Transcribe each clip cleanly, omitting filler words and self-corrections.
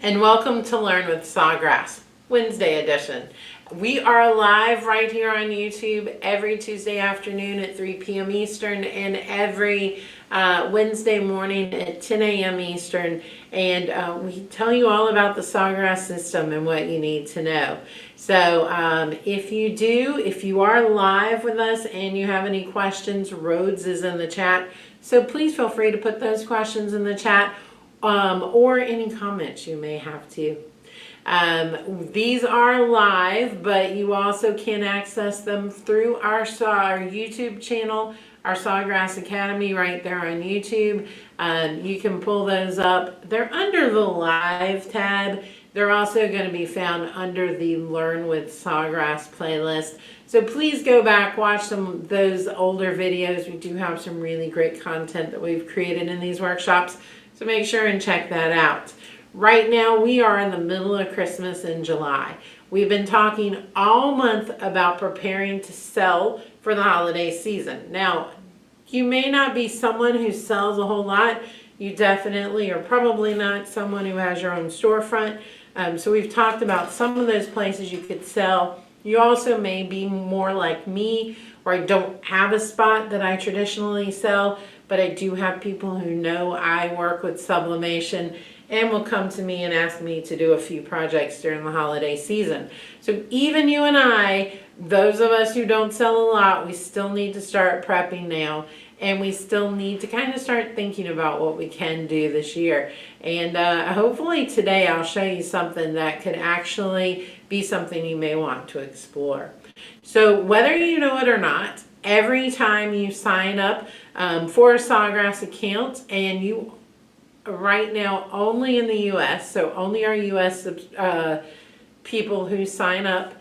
and welcome to Learn with Sawgrass, Wednesday edition. We are live right here on YouTube every Tuesday afternoon at 3 p.m. Eastern and every Wednesday morning at 10 a.m. Eastern. And we tell you all about the Sawgrass system and what you need to know. So if you are live with us and you have any questions, Rhodes is in the chat. So please feel free to put those questions in the chat. Or any comments you may have too. These are live, but you also can access them through our YouTube channel, our Sawgrass Academy right there on YouTube. You can pull those up. They're under the live tab. They're also going to be found under the Learn with Sawgrass playlist. So please go back, watch those older videos. We do have some really great content that we've created in these workshops. So make sure and check that out. Right now we are in the middle of Christmas in July. We've been talking all month about preparing to sell for the holiday season. Now, you may not be someone who sells a whole lot. You definitely are probably not someone who has your own storefront. So we've talked about some of those places you could sell. You also may be more like me, where I don't have a spot that I traditionally sell, but I do have people who know I work with sublimation and will come to me and ask me to do a few projects during the holiday season. So even you and I, those of us who don't sell a lot, we still need to start prepping now, and we still need to kind of start thinking about what we can do this year. And hopefully today I'll show you something that could actually be something you may want to explore. So whether you know it or not, every time you sign up for a Sawgrass account, and you right now only in the U.S., so only our U.S. people who sign up,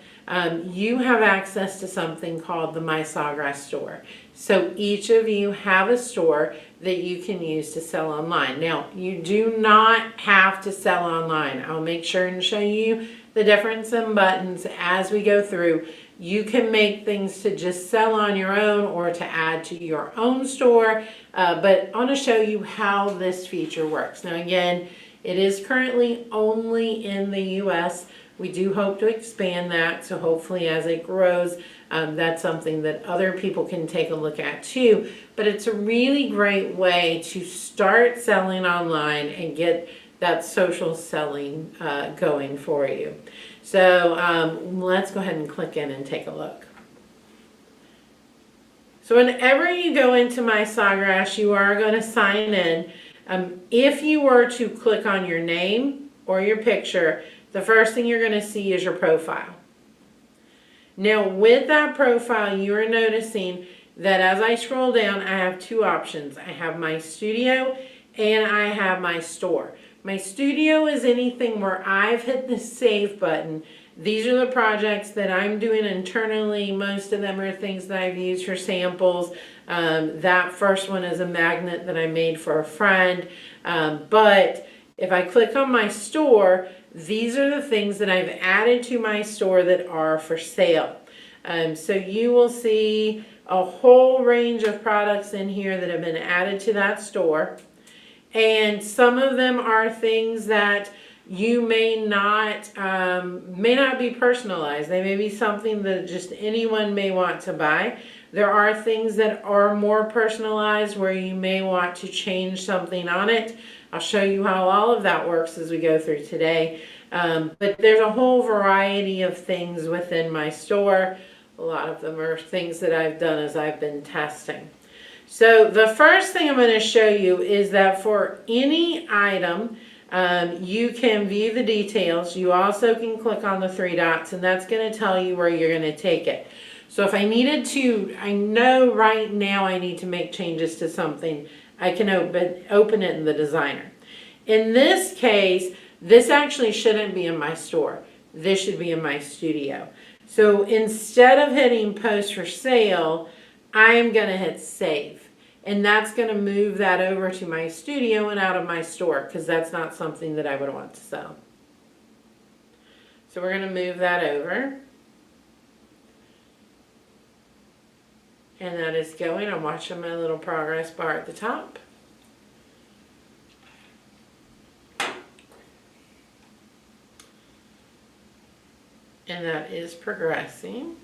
you have access to something called the MySawgrass store. So each of you have a store that you can use to sell online. Now, you do not have to sell online. I'll make sure and show you the difference in buttons as we go through. You can make things to just sell on your own or to add to your own store, but I want to show you how this feature works. Now again, it is currently only in the US. We do hope to expand that, so hopefully as it grows, that's something that other people can take a look at too. But it's a really great way to start selling online and get that social selling going for you. So let's go ahead and click in and take a look. So whenever you go into MySawgrass, you are going to sign in. If you were to click on your name or your picture, the first thing you're going to see is your profile. Now with that profile, you are noticing that as I scroll down, I have two options. I have my studio and I have my store. My studio is anything where I've hit the save button. These are the projects that I'm doing internally. Most of them are things that I've used for samples. That first one is a magnet that I made for a friend. But if I click on my store, these are the things that I've added to my store that are for sale. So you will see a whole range of products in here that have been added to that store. And some of them are things that you may not be personalized. They may be something that just anyone may want to buy. There are things that are more personalized where you may want to change something on it. I'll show you how all of that works as we go through today. But there's a whole variety of things within my store. A lot of them are things that I've done as I've been testing. So the first thing I'm going to show you is that for any item, you can view the details. You also can click on the three dots, and that's going to tell you where you're going to take it. So if I needed to, I know right now I need to make changes to something, I can open it in the designer. In this case, this actually shouldn't be in my store. This should be in my studio. So instead of hitting post for sale, I'm going to hit save. And that's going to move that over to my studio and out of my store, because that's not something that I would want to sell. So we're going to move that over. And that is going. I'm watching my little progress bar at the top. And that is progressing.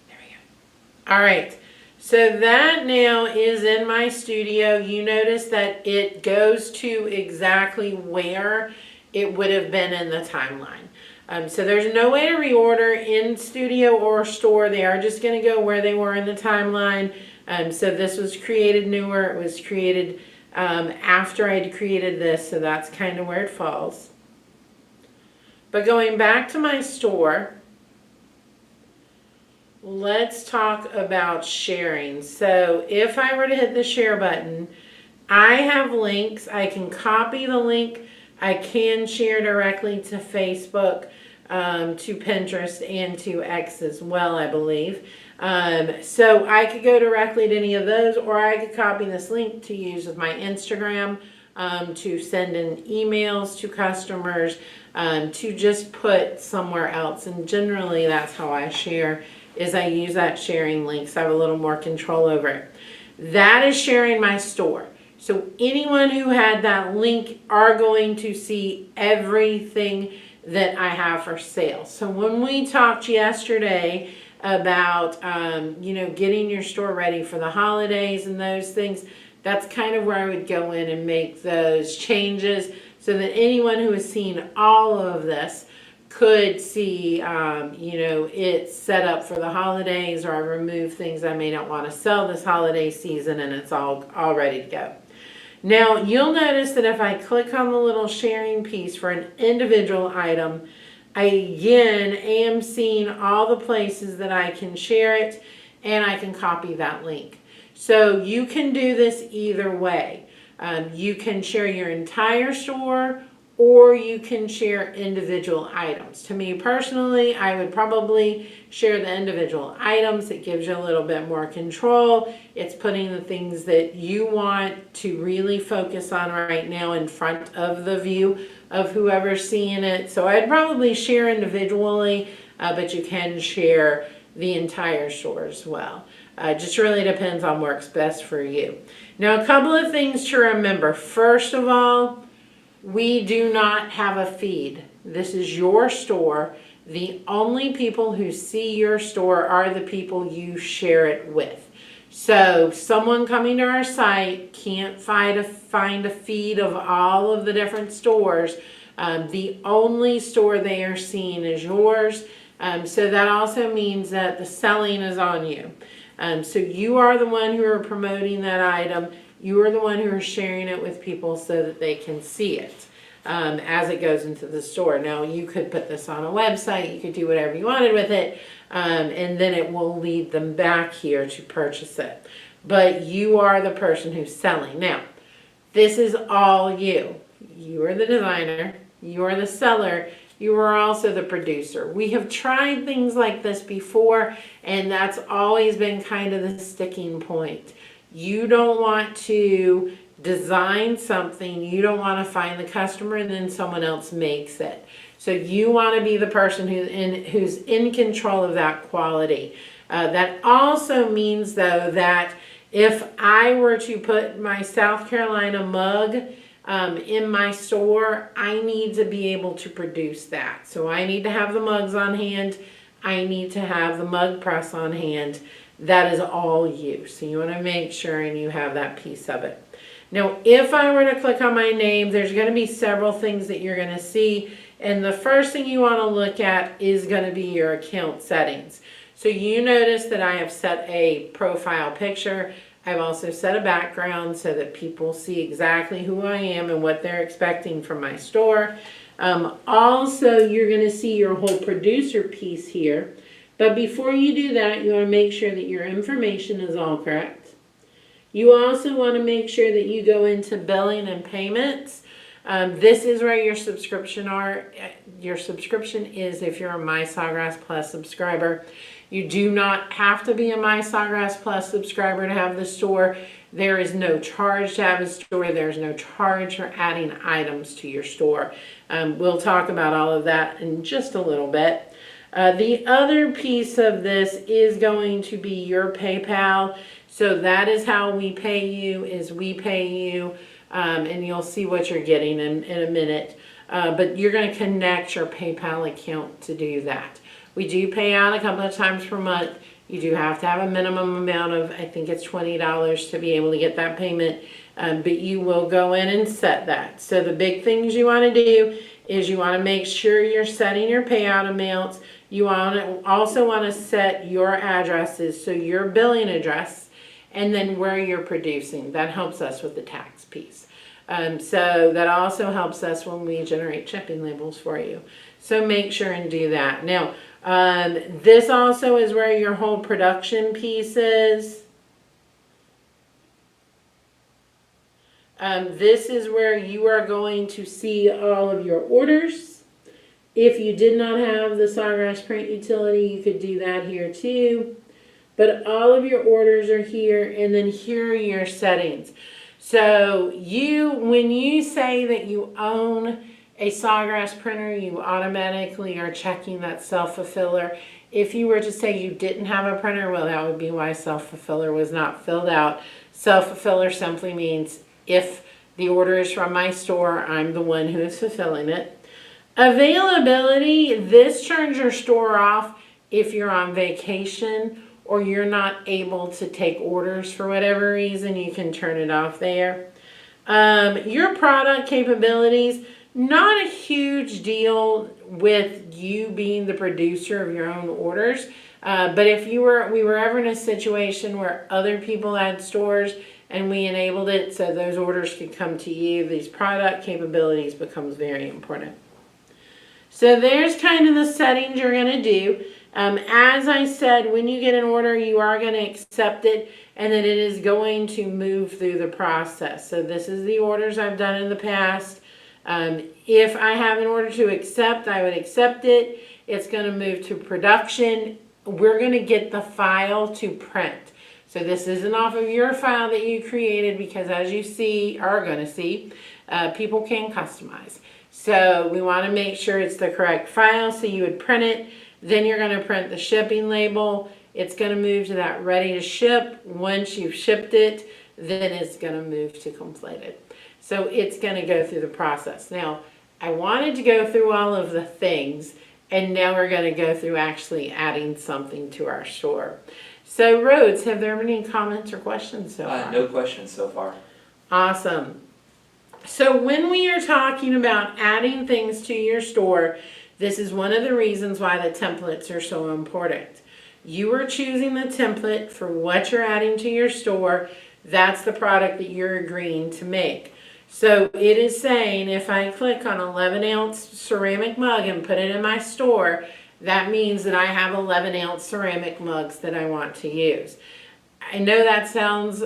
There we go. All right. So that now is in my studio. You notice that it goes to exactly where it would have been in the timeline. So there's no way to reorder in studio or store. They are just going to go where they were in the timeline. So this was created newer. It was created after I'd created this. So that's kind of where it falls. But going back to my store, let's talk about sharing. So if I were to hit the share button, I have links. I can copy the link. I can share directly to Facebook, to Pinterest, and to X as well, I believe. So I could go directly to any of those, or I could copy this link to use with my Instagram, to send in emails to customers, to just put somewhere else. And generally that's how I share, is I use that sharing link, so I have a little more control over it. That is sharing my store. So anyone who had that link are going to see everything that I have for sale. So when we talked yesterday about, getting your store ready for the holidays and those things, that's kind of where I would go in and make those changes so that anyone who has seen all of this could see, it's set up for the holidays, or I remove things I may not want to sell this holiday season, and it's all ready to go. Now, you'll notice that if I click on the little sharing piece for an individual item, I again am seeing all the places that I can share it, and I can copy that link. So you can do this either way. You can share your entire store, or you can share individual items. To me personally, I would probably share the individual items. It gives you a little bit more control. It's putting the things that you want to really focus on right now in front of the view of whoever's seeing it. So I'd probably share individually, but you can share the entire store as well. Just really depends on what works best for you. Now, a couple of things to remember. First of all, we do not have a feed. This is your store. The only people who see your store are the people you share it with. So someone coming to our site can't find a feed of all of the different stores. The only store they are seeing is yours. So that also means that the selling is on you. So you are the one who are promoting that item. You are the one who are sharing it with people so that they can see it as it goes into the store. Now, you could put this on a website. You could do whatever you wanted with it, and then it will lead them back here to purchase it. But you are the person who's selling. Now, this is all you. You are the designer. You are the seller. You are also the producer. We have tried things like this before, and that's always been kind of the sticking point. You don't want to design something, you don't want to find the customer and then someone else makes it. So you want to be the person who's in control of that quality. That also means, though, that if I were to put my South Carolina mug in my store, I need to be able to produce that. So I need to have the mugs on hand. I need to have the mug press on hand. That is all you. So you want to make sure and you have that piece of it. Now, if I were to click on my name, there's going to be several things that you're going to see. And the first thing you want to look at is going to be your account settings. So you notice that I have set a profile picture. I've also set a background so that people see exactly who I am and what they're expecting from my store. Also, you're going to see your whole producer piece here. But before you do that, you want to make sure that your information is all correct. You also want to make sure that you go into billing and payments. This is where your subscription are. Your subscription is if you're a MySawgrass Plus subscriber. You do not have to be a MySawgrass Plus subscriber to have the store. There is no charge to have a store. There's no charge for adding items to your store. We'll talk about all of that in just a little bit. The other piece of this is going to be your PayPal. So that is how we pay you, is we pay you, and you'll see what you're getting in a minute. but you're going to connect your PayPal account to do that. We do pay out a couple of times per month. You do have to have a minimum amount of, I think it's $20 to be able to get that payment, but you will go in and set that. So the big things you want to do is you want to make sure you're setting your payout amounts. You also want to set your addresses, so your billing address, and then where you're producing. That helps us with the tax piece. So that also helps us when we generate shipping labels for you. So make sure and do that. Now, this also is where your whole production piece is. This is where you are going to see all of your orders. If you did not have the Sawgrass print utility, you could do that here too. But all of your orders are here, and then here are your settings. So when you say that you own a Sawgrass printer, you automatically are checking that self-fulfiller. If you were to say you didn't have a printer, well, that would be why self-fulfiller was not filled out. Self-fulfiller simply means if the order is from my store, I'm the one who is fulfilling it. Availability, this turns your store off if you're on vacation or you're not able to take orders for whatever reason. You can turn it off there. Your product capabilities, not a huge deal with you being the producer of your own orders. But if we were ever in a situation where other people had stores and we enabled it so those orders could come to you, these product capabilities becomes very important. So there's kind of the settings you're going to do. As I said, when you get an order, you are going to accept it, and then it is going to move through the process. So this is the orders I've done in the past. If I have an order to accept, I would accept it. It's going to move to production. We're going to get the file to print. So this isn't off of your file that you created, because as you are going to see, people can customize. So we want to make sure it's the correct file. So you would print it. Then you're going to print the shipping label. It's going to move to that ready to ship. Once you've shipped it, then it's going to move to completed. So it's going to go through the process. Now, I wanted to go through all of the things, and now we're going to go through actually adding something to our store. So, Rhodes, have there been any comments or questions so far? No questions so far. Awesome. So when we are talking about adding things to your store, this is one of the reasons why the templates are so important. You are choosing the template for what you're adding to your store. That's the product that you're agreeing to make. So it is saying if I click on 11-ounce ceramic mug and put it in my store, that means that I have 11-ounce ceramic mugs that I want to use. I know that sounds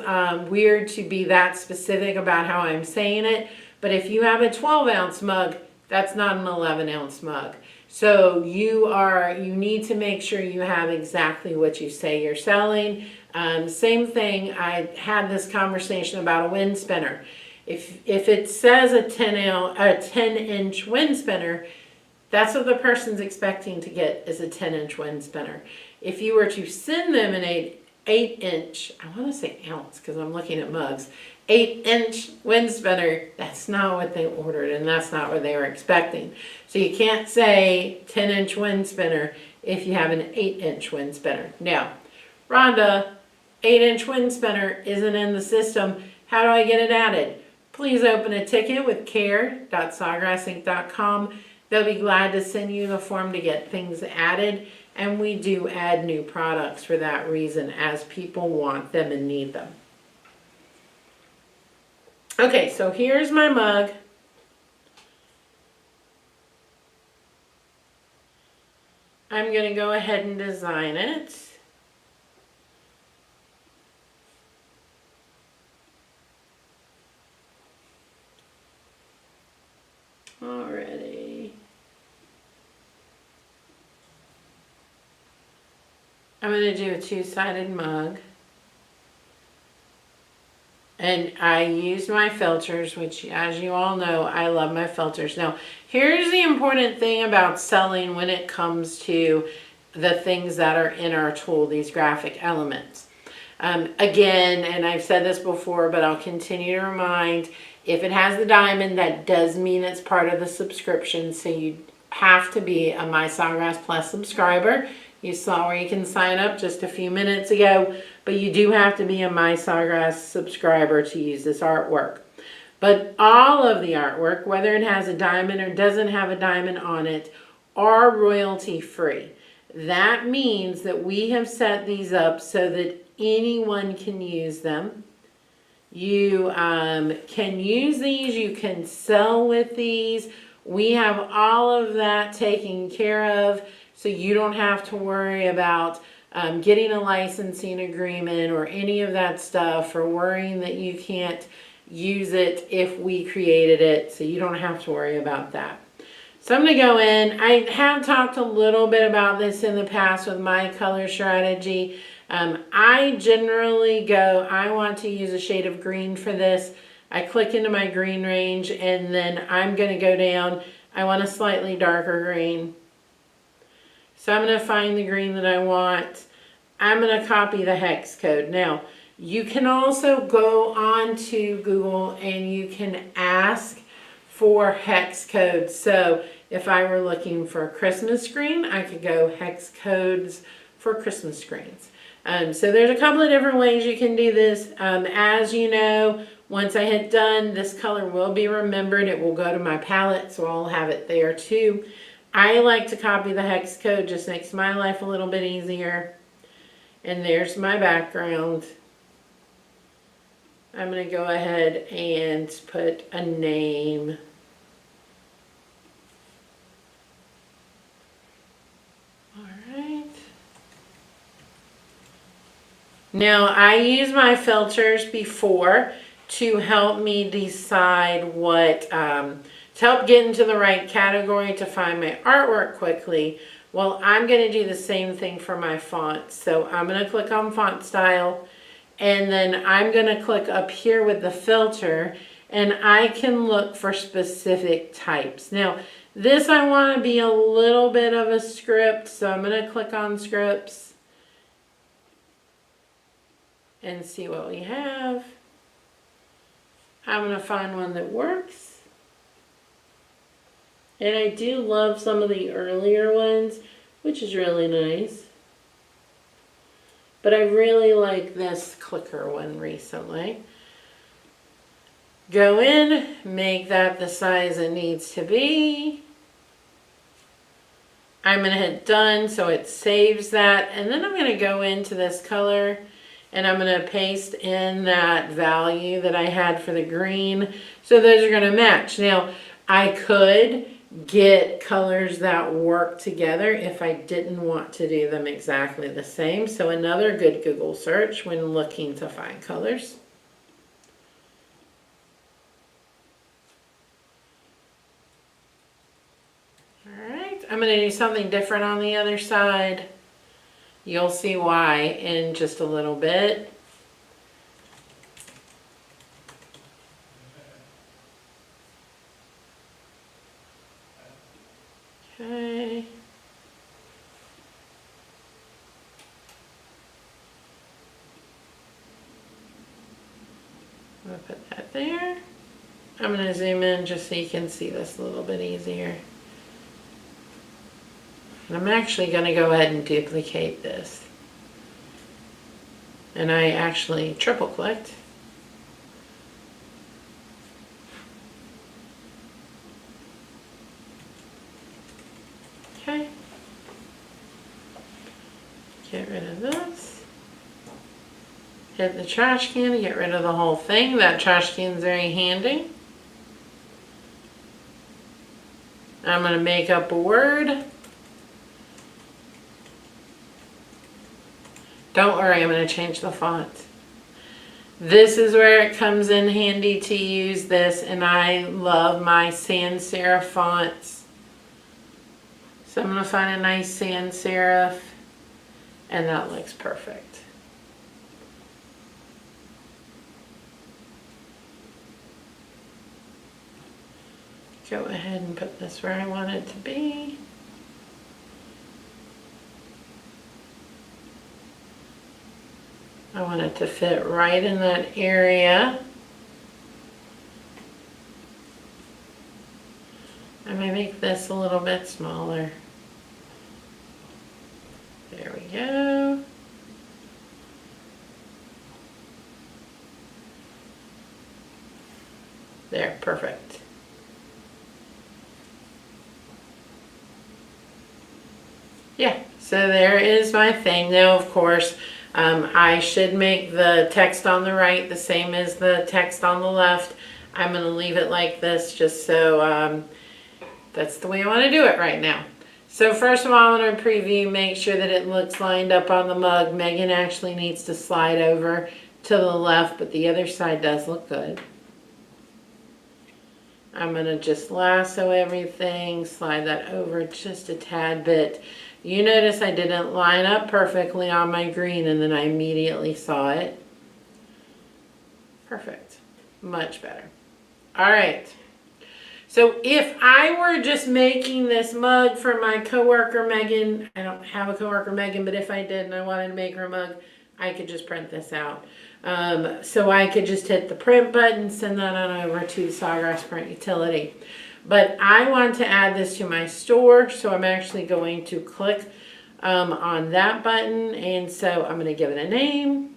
weird to be that specific about how I'm saying it, but if you have a 12-ounce mug, that's not an 11-ounce mug. So you need to make sure you have exactly what you say you're selling. Same thing, I had this conversation about a wind spinner. If it says a 10-inch wind spinner, that's what the person's expecting to get, is a 10-inch wind spinner. If you were to send them an 8-inch, I want to say ounce because I'm looking at mugs, 8-inch wind spinner, that's not what they ordered, and that's not what they were expecting. So you can't say 10-inch wind spinner if you have an 8-inch wind spinner. Now, Rhonda, 8-inch wind spinner isn't in the system. How do I get it added? Please open a ticket with care.sawgrassinc.com. They'll be glad to send you the form to get things added. And we do add new products for that reason, as people want them and need them. Okay, so here's my mug. I'm going to go ahead and design it. Alrighty. I'm going to do a two-sided mug. And I used my filters, which, as you all know, I love my filters. Now, here's the important thing about selling when it comes to the things that are in our tool, these graphic elements. Again, and I've said this before, but I'll continue to remind, If it has the diamond, that does mean it's part of the subscription. So you have to be a MySawgrass Plus subscriber. You saw where you can sign up just a few minutes ago, but you do have to be a MySawgrass subscriber to use this artwork. But all of the artwork, whether it has a diamond or doesn't have a diamond on it, are royalty free. That means that we have set these up so that anyone can use them. You can use these, you can sell with these. We have all of that taken care of, so you don't have to worry about getting a licensing agreement or any of that stuff, or worrying that you can't use it if we created it, so you don't have to worry about that. So I'm going to go in. I have talked a little bit about this in the past with my color strategy. I generally go, I want to use a shade of green for this. I click into my green range, and then I'm going to go down. I want a slightly darker green. So I'm going to find the green that I want. I'm going to copy the hex code. Now, you can also go on to Google and you can ask for hex codes. So if I were looking for a Christmas screen, I could go hex codes for Christmas screens. So there's a couple of different ways you can do this. As you know, once I hit done, this color will be remembered. It will go to my palette, so I'll have it there too. I like to copy the hex code, just makes my life a little bit easier. And there's my background. I'm going to go ahead and put a name. All right. Now, I use my filters before to help me decide what, to help get into the right category to find my artwork quickly. Well, I'm going to do the same thing for my fonts. So I'm going to click on font style, and then I'm going to click up here with the filter, and I can look for specific types. Now, this I want to be a little bit of a script, so I'm going to click on scripts and see what we have. I'm going to find one that works. And I do love some of the earlier ones, which is really nice. But I really like this clicker one recently. Go in, make that the size it needs to be. I'm going to hit done so it saves that. And then I'm going to go into this color and I'm going to paste in that value that I had for the green. So those are going to match. Now, I could get colors that work together if I didn't want to do them exactly the same. So another good Google search when looking to find colors. All right, I'm going to do something different on the other side. You'll see why in just a little bit. Okay. I'm going to put that there. I'm going to zoom in just so you can see this a little bit easier. And I'm actually going to go ahead and duplicate this. And I actually triple clicked. Okay. Get rid of this. Hit the trash can to get rid of the whole thing. That trash can is very handy. I'm going to make up a word. Don't worry, I'm going to change the font. This is where it comes in handy to use this, and I love my sans serif fonts. So I'm going to find a nice sans serif, and that looks perfect. Go ahead and put this where I want it to be. I want it to fit right in that area. I may make this a little bit smaller. There we go. There, perfect. Yeah, so there is my thing. Now, of course, I should make the text on the right the same as the text on the left. I'm going to leave it like this just so that's the way I want to do it right now. So first of all, I want to preview, make sure that it looks lined up on the mug. Megan actually needs to slide over to the left, but the other side does look good. I'm going to just lasso everything, slide that over just a tad bit. You notice I didn't line up perfectly on my green and then I immediately saw it. Perfect. Much better. All right. So if I were just making this mug for my coworker Megan, I don't have a coworker Megan, but if I did and I wanted to make her a mug, I could just print this out. So I could just hit the print button, send that on over to the Sawgrass print utility. But I want to add this to my store, so I'm actually going to click on that button, and so I'm going to give it a name.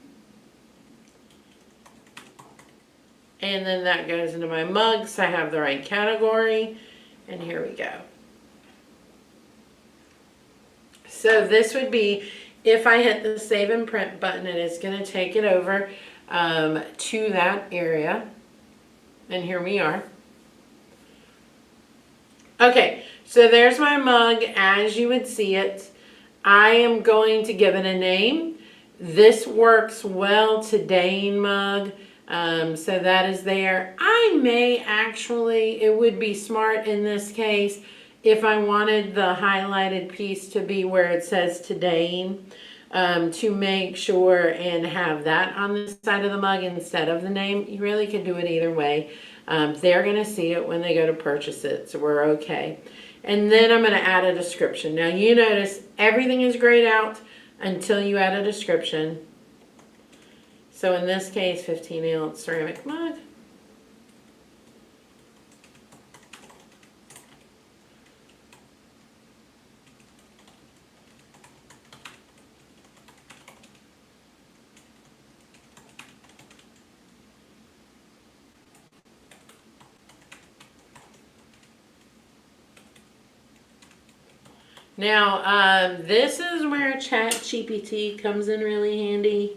And then that goes into my mugs. I have the right category, and here we go. So this would be, if I hit the save and print button, it is going to take it over to that area. And here we are. Okay, so there's my mug as you would see it. I am going to give it a name. This works well today in mug. So that is there. I may actually, it would be smart in this case if I wanted the highlighted piece to be where it says today, to make sure and have that on the side of the mug instead of the name. You really could do it either way. They're going to see it when they go to purchase it, so we're okay. And then I'm going to add a description. Now you notice everything is grayed out until you add a description. So in this case, 15-ounce ceramic mug. Now, this is where ChatGPT comes in really handy.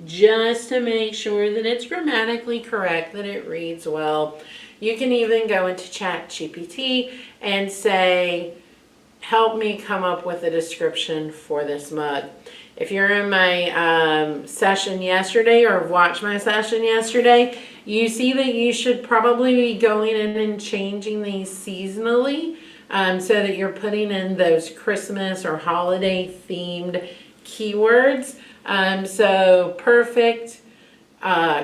Just to make sure that it's grammatically correct, that it reads well. You can even go into ChatGPT and say, help me come up with a description for this mug. If you're in my session yesterday or watched my session yesterday, you see that you should probably be going in and changing these seasonally. So that you're putting in those Christmas or holiday themed keywords. So perfect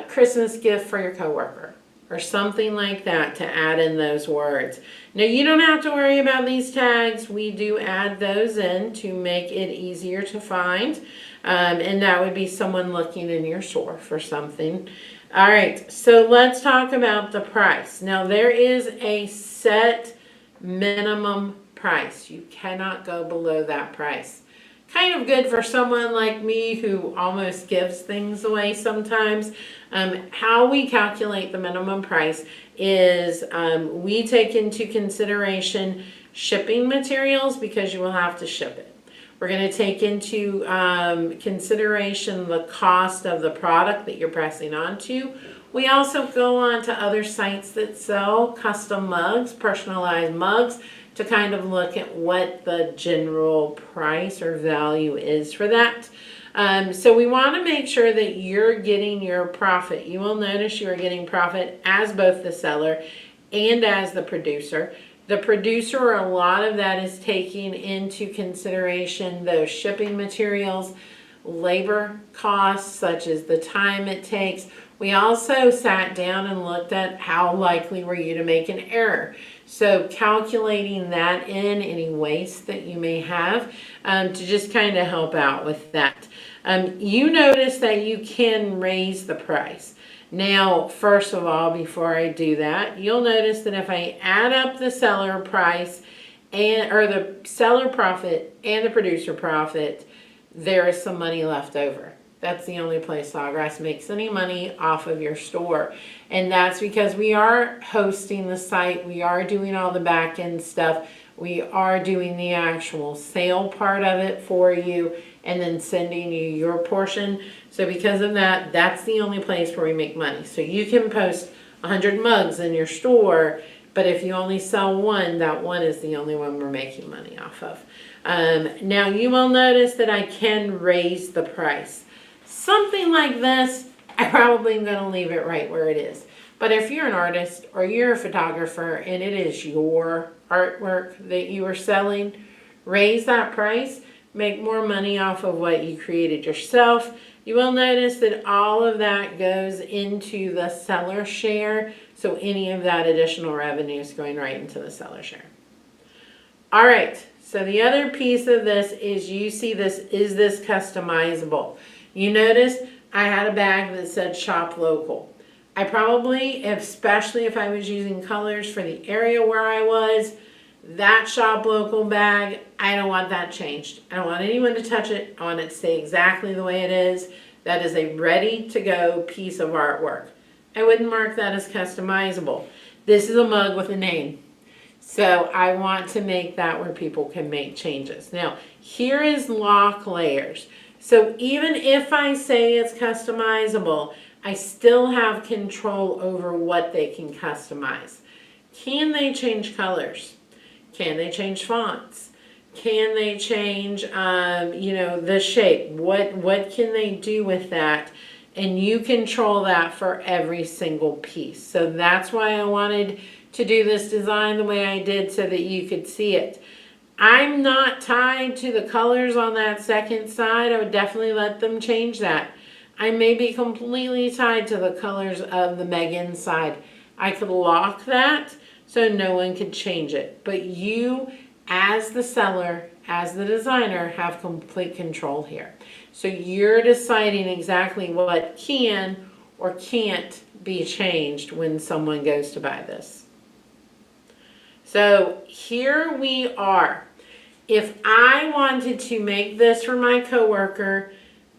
Christmas gift for your coworker or something like that to add in those words. Now you don't have to worry about these tags. We do add those in to make it easier to find. And that would be someone looking in your store for something. All right, so let's talk about the price. Now there is a set minimum price. You cannot go below that price. Kind of good for someone like me who almost gives things away sometimes. How we calculate the minimum price is we take into consideration shipping materials because you will have to ship it. We're going to take into consideration the cost of the product that you're pressing onto. We also go on to other sites that sell custom mugs, personalized mugs, to kind of look at what the general price or value is for that. So we want to make sure that you're getting your profit. You will notice you are getting profit as both the seller and as the producer. The producer, a lot of that is taking into consideration those shipping materials, labor costs, such as the time it takes. We also sat down and looked at how likely were you to make an error. So calculating that in, any waste that you may have, to just kind of help out with that. You notice that you can raise the price. Now, first of all, before I do that, you'll notice that if I add up the seller price or the seller profit and the producer profit, there is some money left over. That's the only place Sawgrass makes any money off of your store. And that's because we are hosting the site. We are doing all the back end stuff. We are doing the actual sale part of it for you and then sending you your portion. So because of that, that's the only place where we make money. So you can post 100 mugs in your store, but if you only sell one, that one is the only one we're making money off of. Now you will notice that I can raise the price. Something like this, I probably am going to leave it right where it is. But if you're an artist or you're a photographer and it is your artwork that you are selling, raise that price, make more money off of what you created yourself. You will notice that all of that goes into the seller share. So any of that additional revenue is going right into the seller share. All right, so the other piece of this is you see this, is this customizable? You notice I had a bag that said shop local. I probably, especially if I was using colors for the area where I was, that shop local bag, I don't want that changed. I don't want anyone to touch it. I want it to stay exactly the way it is. That is a ready to go piece of artwork. I wouldn't mark that as customizable. This is a mug with a name. So I want to make that where people can make changes. Now, here is lock layers. So even if I say it's customizable, I still have control over what they can customize. Can they change colors? Can they change fonts? Can they change, the shape? What can they do with that? And you control that for every single piece. So that's why I wanted to do this design the way I did so that you could see it. I'm not tied to the colors on that second side. I would definitely let them change that. I may be completely tied to the colors of the Megan side. I could lock that so no one could change it. But you, as the seller, as the designer, have complete control here. So you're deciding exactly what can or can't be changed when someone goes to buy this. So here we are. If I wanted to make this for my coworker,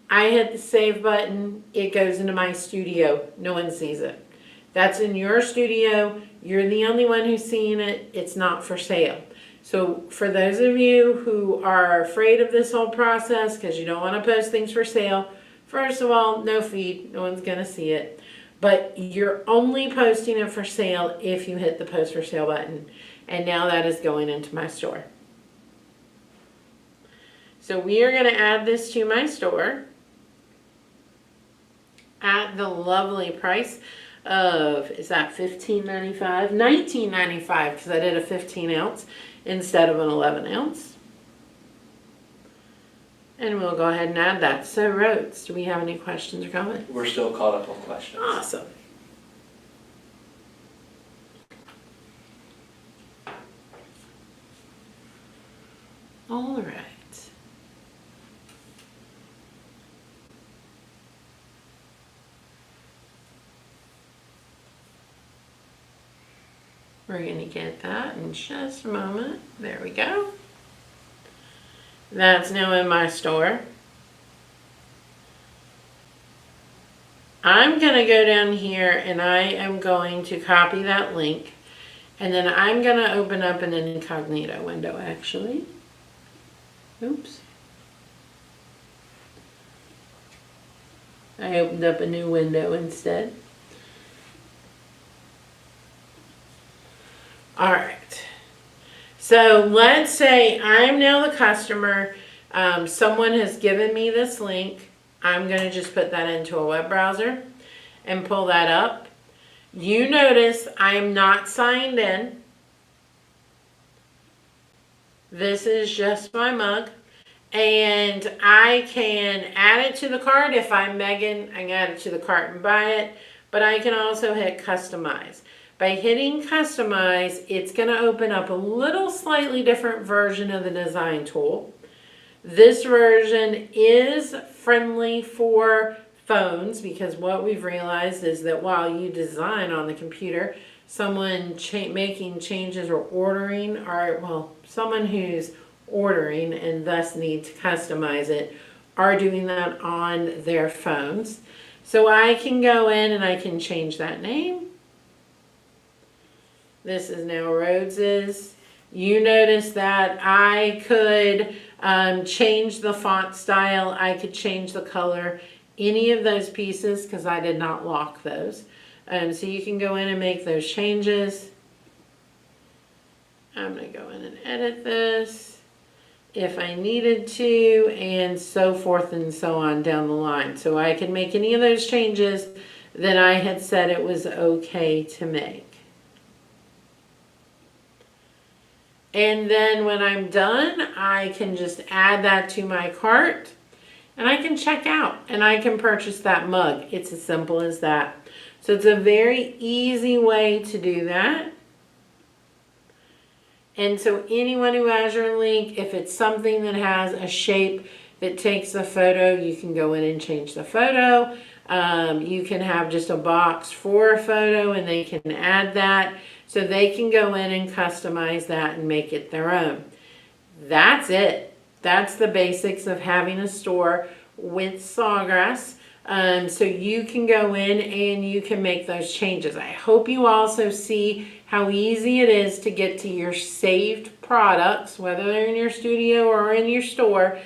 I hit the save button, it goes into my studio. No one sees it. That's in your studio. You're the only one who's seeing it. It's not for sale. So for those of you who are afraid of this whole process because you don't want to post things for sale, first of all, no feed. No one's going to see it. But you're only posting it for sale if you hit the post for sale button. And now that is going into my store. So we are going to add this to my store at the lovely price of, is that $15.95? $19.95 because I did a 15 ounce instead of an 11 ounce. And we'll go ahead and add that. So Rhodes, do we have any questions or comments? We're still caught up on questions. Awesome. All right. We're going to get that in just a moment. There we go. That's now in my store. I'm going to go down here and I am going to copy that link. And then I'm going to open up an incognito window actually. Oops. I opened up a new window instead. All right. So let's say I'm now the customer. Someone has given me this link. I'm going to just put that into a web browser and pull that up. You notice I'm not signed in. This is just my mug. And I can add it to the cart. If I'm Megan, I can add it to the cart and buy it. But I can also hit customize. By hitting customize, it's going to open up a little slightly different version of the design tool. This version is friendly for phones, because what we've realized is that while you design on the computer, someone making changes or ordering, or well, someone who's ordering and thus need to customize it are doing that on their phones. So I can go in and I can change that name. This is now Rhodes's. You notice that I could change the font style. I could change the color, any of those pieces, because I did not lock those. So you can go in and make those changes. I'm going to go in and edit this if I needed to, and so forth and so on down the line. So I can make any of those changes that I had said it was okay to make. And then when I'm done, I can just add that to my cart and I can check out and I can purchase that mug. It's as simple as that. So it's a very easy way to do that. And so anyone who has your link, if it's something that has a shape that takes a photo, you can go in and change the photo. You can have just a box for a photo and they can add that. So they can go in and customize that and make it their own. That's it. That's the basics of having a store with Sawgrass. So you can go in and you can make those changes. I hope you also see how easy it is to get to your saved products, whether they're in your studio or in your store,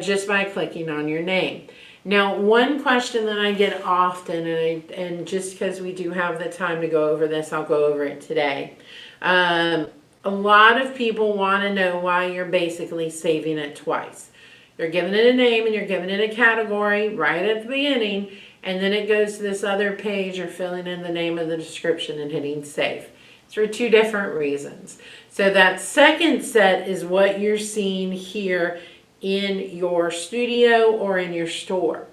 just by clicking on your name. Now, one question that I get often, and just because we do have the time to go over this, I'll go over it today. A lot of people want to know why you're basically saving it twice. You're giving it a name and you're giving it a category right at the beginning, and then it goes to this other page, you're filling in the name of the description and hitting save. It's for two different reasons. So that second set is what you're seeing here in your studio or in your store.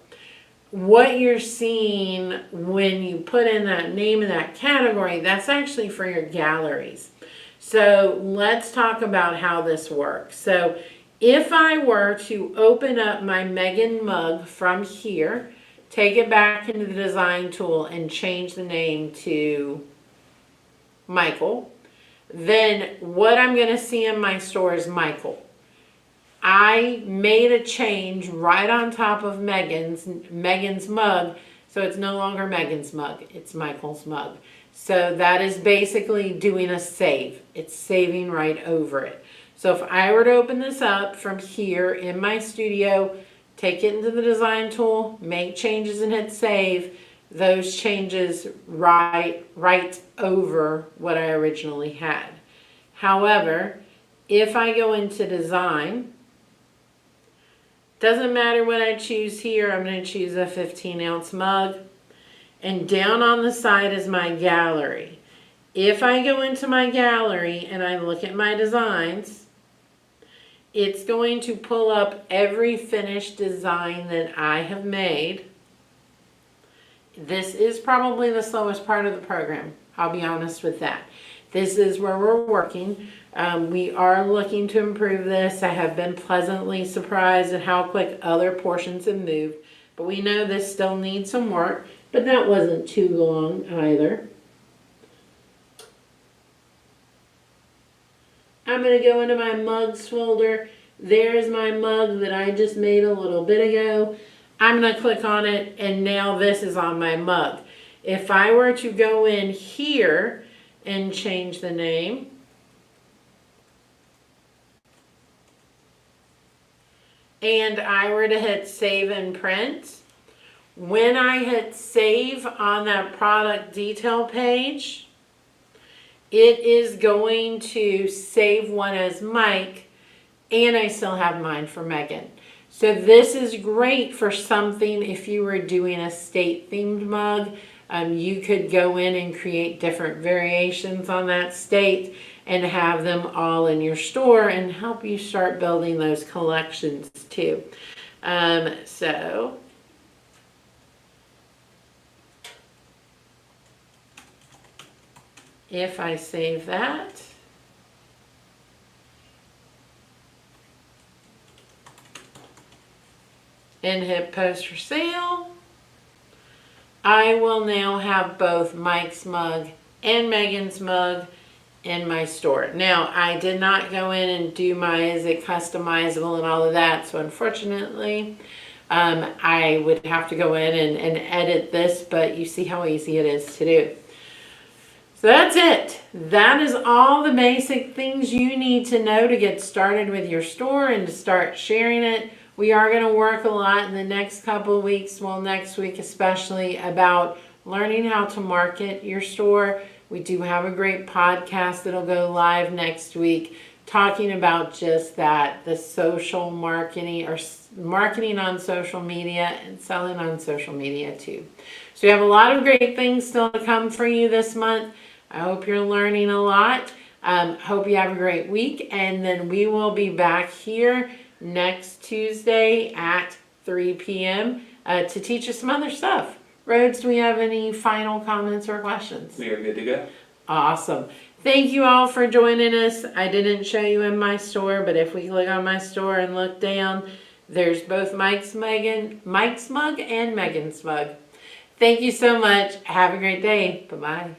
What you're seeing when you put in that name and that category, that's actually for your galleries. So let's talk about how this works. So if I were to open up my Megan mug from here, take it back into the design tool and change the name to Michael, then what I'm going to see in my store is Michael. I made a change right on top of Megan's mug, so it's no longer Megan's mug, it's Michael's mug. So that is basically doing a save. It's saving right over it. So if I were to open this up from here in my studio, take it into the design tool, make changes and hit save, those changes right over what I originally had. However, if I go into design, doesn't matter what I choose here, I'm going to choose a 15-ounce mug. And down on the side is my gallery. If I go into my gallery and I look at my designs, it's going to pull up every finished design that I have made. This is probably the slowest part of the program. I'll be honest with that. This is where we're working. We are looking to improve this. I have been pleasantly surprised at how quick other portions have moved, but we know this still needs some work, but that wasn't too long either. I'm going to go into my mugs folder. There's my mug that I just made a little bit ago. I'm going to click on it, and now this is on my mug. If I were to go in here and change the name, and I were to hit save and print, when I hit save on that product detail page, it is going to save one as Mike, and I still have mine for Megan. So this is great for something if you were doing a state themed mug. You could go in and create different variations on that state and have them all in your store and help you start building those collections too. So if I save that, and hit post for sale, I will now have both Mike's mug and Megan's mug in my store. Now, I did not go in and do my, is it customizable and all of that, so unfortunately, I would have to go in and edit this, but you see how easy it is to do. So that's it. That is all the basic things you need to know to get started with your store and to start sharing it. We are going to work a lot in the next couple of weeks, well, next week especially, about learning how to market your store. We do have a great podcast that'll go live next week talking about just that, the social marketing or marketing on social media and selling on social media too. So we have a lot of great things still to come for you this month. I hope you're learning a lot. Hope you have a great week, and then we will be back here next Tuesday at 3 p.m. To teach us some other stuff. Rhodes, do we have any final comments or questions? We are good to go. Awesome. Thank you all for joining us. I didn't show you in my store, but if we look on my store and look down, there's both Mike's mug and Megan's mug. Thank you so much. Have a great day. Bye-bye.